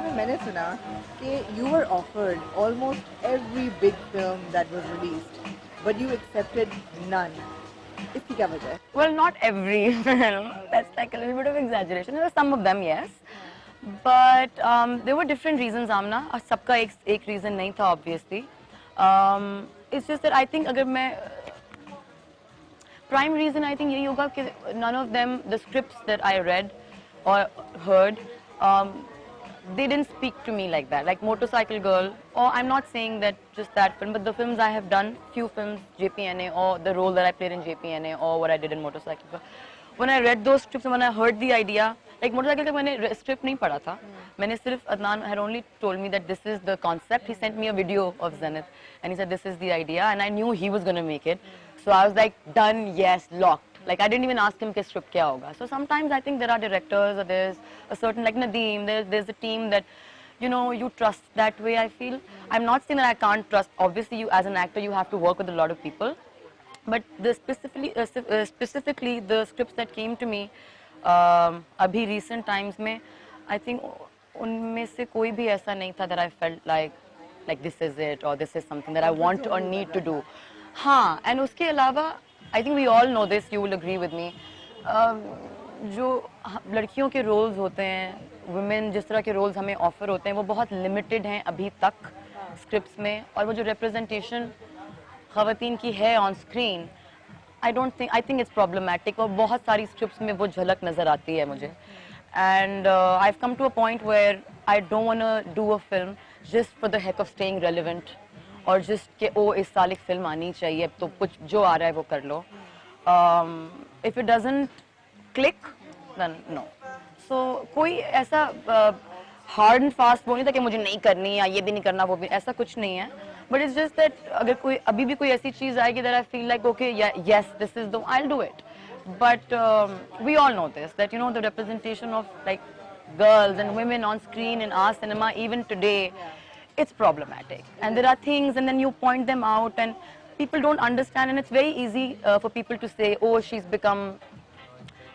में मैंने सुना कि you were offered almost every big film that was released, but you accepted none. इसकी क्या वजह है? Well, not every film. That's like a little bit of exaggeration. There were some of them, yes. But there were different reasons, Amna. सबका एक reason नहीं था, obviously. It's just that I think अगर मैं prime reason I think यही होगा कि none of them, the scripts that I read or heard, they didn't speak to me like that. Like Motorcycle Girl, or I'm not saying that just that film, but the films I have done, few films, JPNA, or the role that I played in JPNA, or what I did in Motorcycle Girl. When I read those scripts and when I heard the idea, like Motorcycle Girl, मैंने script नहीं पढ़ा था. मैंने सिर्फ Adnan had only told me that this is the concept. He sent me a video of Zenith, and he said this is the idea, and I knew he was gonna make it. So I was like, done, yes, locked. Like I didn't even ask him कि script क्या होगा. So sometimes I think there are directors or there's a certain like Nadeem, there's a team that you know you trust that way. I feel I'm not saying that I can't trust. Obviously, you as an actor you have to work with a lot of people, but the specifically the scripts that came to me अभी recent times में I think उनमें से कोई भी ऐसा नहीं था that I felt like this is it or this is something that I want or need to do. हाँ, and उसके अलावा I think we all know this, you will agree with me. जो लड़कियों के रोल्स होते हैं, women जिस तरह के रोल्स हमें ऑफर होते हैं वो बहुत लिमिटेड हैं अभी तक स्क्रिप्ट्स में, और वो जो रिप्रेजेंटेशन ख़वातीन की है on screen I think it's problematic और बहुत सारी स्क्रिप्ट्स में वो झलक नज़र आती है मुझे. And I've come to a point where I don't want to do a film just for the heck of staying relevant और just कि ओ इस साल एक फिल्म आनी चाहिए तो कुछ जो आ रहा है वो कर लो. If it doesn't click, then no. So कोई ऐसा hard and fast वो नहीं था कि मुझे नहीं करनी या ये भी नहीं करना वो भी, ऐसा कुछ नहीं है. But it's just that अगर कोई अभी भी कोई ऐसी चीज़ आएगी that I feel like okay, yeah, yes, this is the, I'll do it. But we all know this, that you know the representation of like girls and women on screen in our cinema even today, it's problematic. And there are things and then you point them out and people don't understand, and it's very easy for people to say, oh, she's become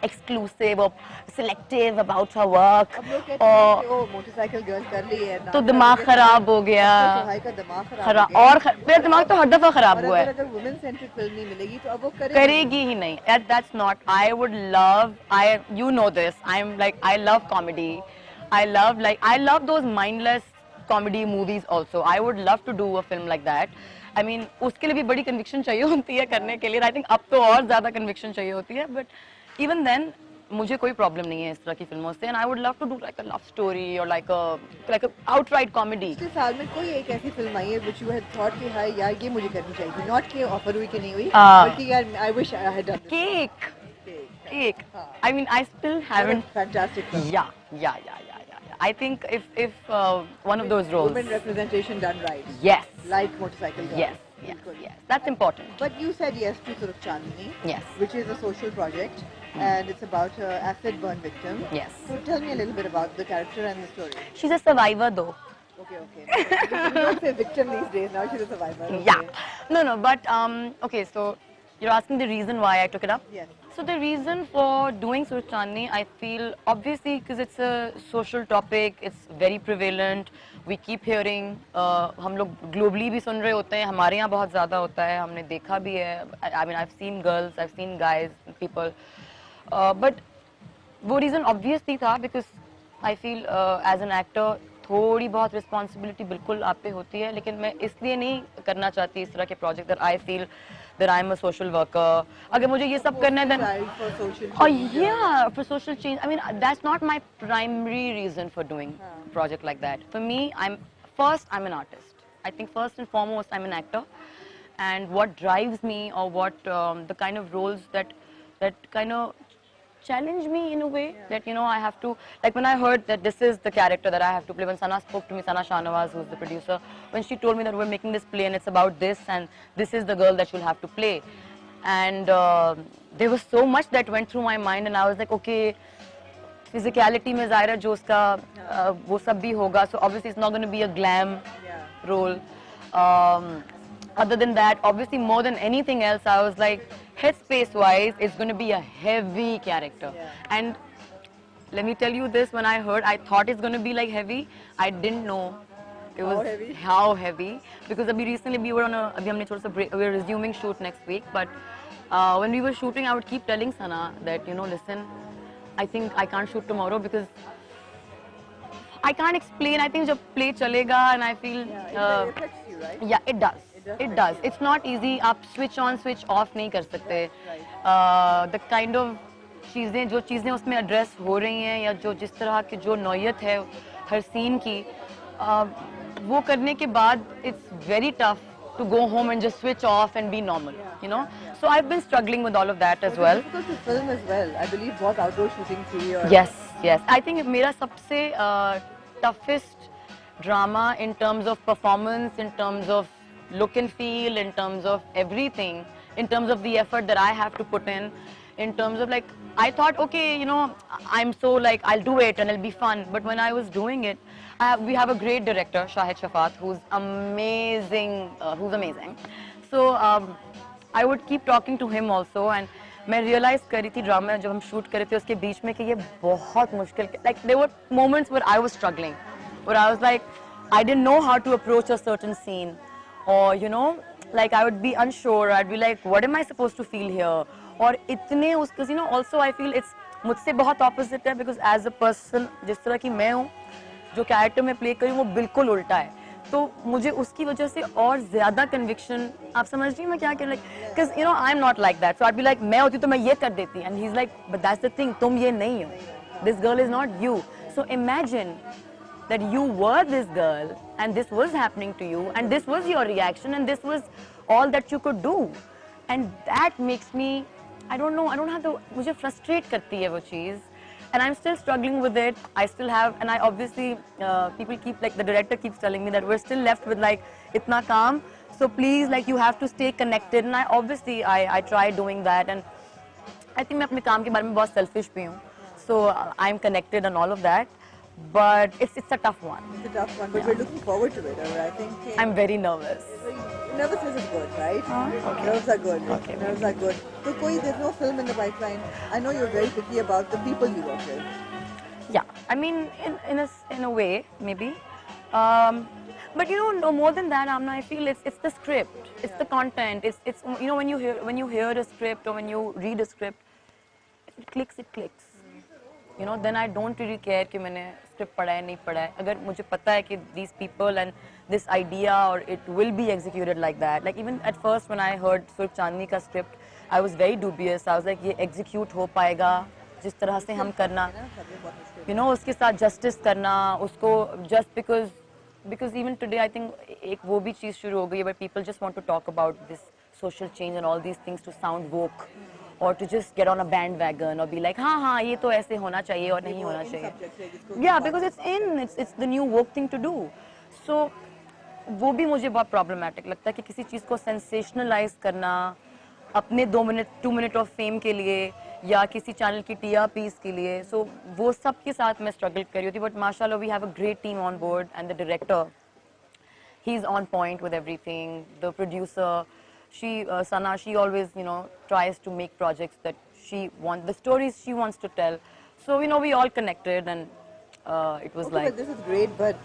exclusive or selective about her work. और motorcycle girl कर ली है तो दिमाग खराब हो गया. और मेरा दिमाग तो हर दफा खराब हुआ है. अगर वुमेन सेंट्रिक फिल्म नहीं मिलेगी तो अब वो करेगी ही नहीं. That's not. I would love. You know this. I love comedy. I love those mindless comedy movies also. I would love to do a film like that. I mean, उसके लिए भी बड़ी conviction चाहिए होती है करने के लिए. I think अब तो और ज़्यादा conviction चाहिए होती है. But even then, मुझे कोई problem नहीं है इस तरह की फिल्मों से. And I would love to do like a love story or like a outright comedy. पिछले साल में कोई एक ऐसी फिल्म आई है which you had thought कि हाँ यार ये मुझे करनी चाहिए थी. Not कि offer हुई कि नहीं हुई, बल्कि यार I wish I had done this. Cake. I mean, I still haven't. Fantastic film. Yeah. I think if one of those roles. Women representation done right. Yes. Like Motorcycle Girl. Yes. That's important. But you said yes to Surukh Chandni. Yes. Which is a social project, and it's about an acid burn victim. Yes. So tell me a little bit about the character and the story. She's a survivor, though. Okay. You don't say victim these days. Now she's a survivor. Okay. Yeah. No. But okay. So you're asking the reason why I took it up. Yes. So the reason for doing Surukh Chandni, I feel obviously because it's a social topic, it's very prevalent. We keep hearing, हम लोग globally भी सुन रहे होते हैं, हमारे यहाँ बहुत ज़्यादा होता है, हमने देखा भी है. I mean, I've seen girls, I've seen guys, people. But वो reason obviously था because I feel as an actor थोड़ी बहुत responsibility बिल्कुल आप पे होती है, लेकिन मैं इसलिए नहीं करना चाहती इस तरह के project that I feel that I'm a social worker. अगर मुझे ये सब करना है then for social change. I mean, that's not my primary reason for doing a project like that. For me, I'm an artist. I think first and foremost I'm an actor, and what drives me or what the kind of roles that kind of challenge me in a way that you know I have to, like when I heard that this is the character that I have to play, when Sana spoke to me, Sana Shahnawaz, who's the producer, when she told me that we're making this play and it's about this and this is the girl that you'll have to play, and there was so much that went through my mind and I was like, okay, physicality में ज़ाहिर है जो उसका वो सब भी होगा, so obviously it's not going to be a glam role. Other than that, obviously more than anything else, I was like, headspace wise, it's going to be a heavy character. And let me tell you this, when I heard, I thought it's going to be like heavy. I didn't know it was how heavy. Because abhi recently we were on a, abhi humne thoda sa break, we were resuming shoot next week. But when we were shooting, I would keep telling Sana that, you know, listen, I think I can't shoot tomorrow because I can't explain. I think jab play chalega and I feel Yeah, it affects you, right? yeah, it does. It It does. It's not easy. आप switch on, switch off नहीं कर सकते. The kind of चीजें जो चीजें उसमें address हो रही हैं या जो जिस तरह की जो नौयत है हर scene की वो करने के बाद it's very tough to go home and just switch off and be normal, you know. So I've been struggling with all of that as well. It's difficult to film as well. I believe बहुत outdoor shooting थी और Yes, yes. I think मेरा सबसे toughest drama in terms of performance, in terms of look and feel, in terms of everything, in terms of the effort that I have to put in terms of like, I thought, okay, you know, I'm so like, I'll do it and it'll be fun. But when I was doing it, we have a great director, Shahid Shafat, who's amazing, So I would keep talking to him also, and मैं realize कर रही थी drama जब हम shoot कर रहे थे उसके बीच में कि ये बहुत मुश्किल, like there were moments where I was struggling, where I was like, I didn't know how to approach a certain scene, or you know, like I would be unsure, I'd be like, what am I supposed to feel here? और इतने उसके, you know, also I feel it's मुझसे बहुत opposite है, because as a person जिस तरह की मैं हूँ, जो कैरेक्टर में प्ले करी वो बिल्कुल उल्टा है, तो मुझे उसकी वजह से और ज्यादा कन्विक्शन, आप समझ रही हैं मैं क्या कह रही हूँ, because you know I'm not like that, so I'd be like मैं होती तो मैं ये कर देती, and he's like but that's the thing, तुम ये नहीं हो, this girl is not you. So imagine that you were this girl and this was happening to you and this was your reaction and this was all that you could do, and that makes me, I don't know, I don't have the, मुझे frustrate करती है वो चीज़. And I'm still struggling with it. I still have, and I obviously, people keep, like the director keeps telling me that we're still left with like, itna kaam. So please, like you have to stay connected. And I obviously, I try doing that. And I think मैं अपने काम के बारे में बहुत selfish भी हूँ. So I'm connected and all of that. But it's a tough one. It's a tough one, but we're looking forward to it. I think I'm very nervous. Nervousness is good, right? Okay. Nerves are good. Okay. Nerves are good. So, there's no film in the pipeline. I know you're very picky about the people you work with. Yeah, I mean, in a way, maybe. But you know, no more than that, Amna, I feel it's the script, it's the content, it's you know, when you hear a script or when you read a script, if it clicks, it clicks. You know, then I don't really care कि मैंने script पढ़ा है नहीं पढ़ा है. अगर मुझे पता है कि these people and this idea or it will be executed like that. Like even at first when I heard Surf Chandni का script, I was very dubious. I was like, ये execute हो पाएगा जिस तरह से हम करना, you know, उसके साथ justice करना, उसको just because even today I think एक वो भी चीज़ शुरू हो गई है where people just want to talk about this social change and all these things to sound woke. Or to just get on a bandwagon or be like, हाँ ये तो ऐसे होना चाहिए और नहीं होना चाहिए. Yeah, because it's the new woke thing to do. So वो भी मुझे बहुत problematic लगता है कि किसी चीज़ को sensationalize करना अपने 2 minute of fame के लिए या किसी channel की TRPs के लिए. So वो सब के साथ मैं struggle कर रही होती. But mashallah, we have a great team on board, and the director, he's on point with everything. The producer, Sana, she always, you know, tries to make projects that she wants, the stories she wants to tell. So, you know, we all connected, and it was like... But this is great, but,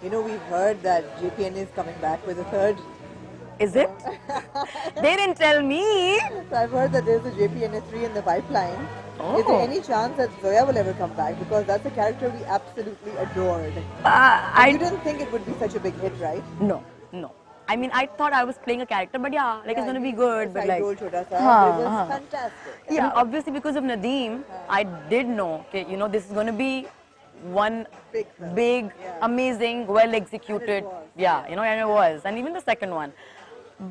you know, we've heard that JPN is coming back with a third. Is it? They didn't tell me. So I've heard that there's a JPNA 3 in the pipeline. Oh. Is there any chance that Zoya will ever come back? Because that's a character we absolutely adored. You didn't think it would be such a big hit, right? No. I mean, I thought I was playing a character, but yeah, like it's going to be good. But like, role, Chota Sa, it was fantastic. Yeah, obviously because of Nadeem, I did know, okay, you know, this is going to be one big, amazing, well executed. Yeah, you know, and it was. And even the second one.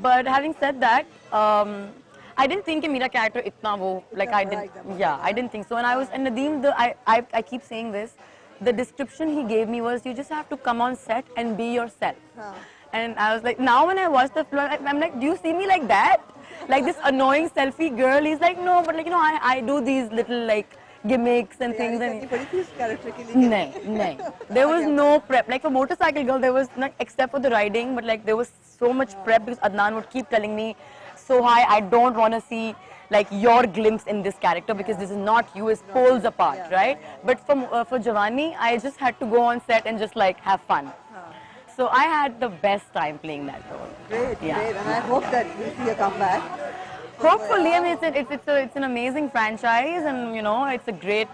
But having said that, I didn't think my character itna wo, like I didn't, I didn't think so. And I was, and Nadeem, I keep saying this, the description he gave me was, you just have to come on set and be yourself. And I was like, now when I watch the film, I'm like, do you see me like that? Like this annoying selfie girl? He's like, no, but like, you know, I do these little like gimmicks and things. And no. There was no prep. Like for Motorcycle Girl, there was not, except for the riding, but like there was so much prep because Adnan would keep telling me, so hi, I don't want to see like your glimpse in this character, because this is not you, it's poles apart, Yeah. right? But for Jawani, I just had to go on set and just like have fun. So I had the best time playing that role. Great, Yeah. great. And I hope that we'll see a comeback. Hopefully, I mean, it's an amazing franchise, and you know, it's a great.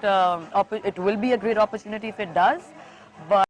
It will be a great opportunity if it does. But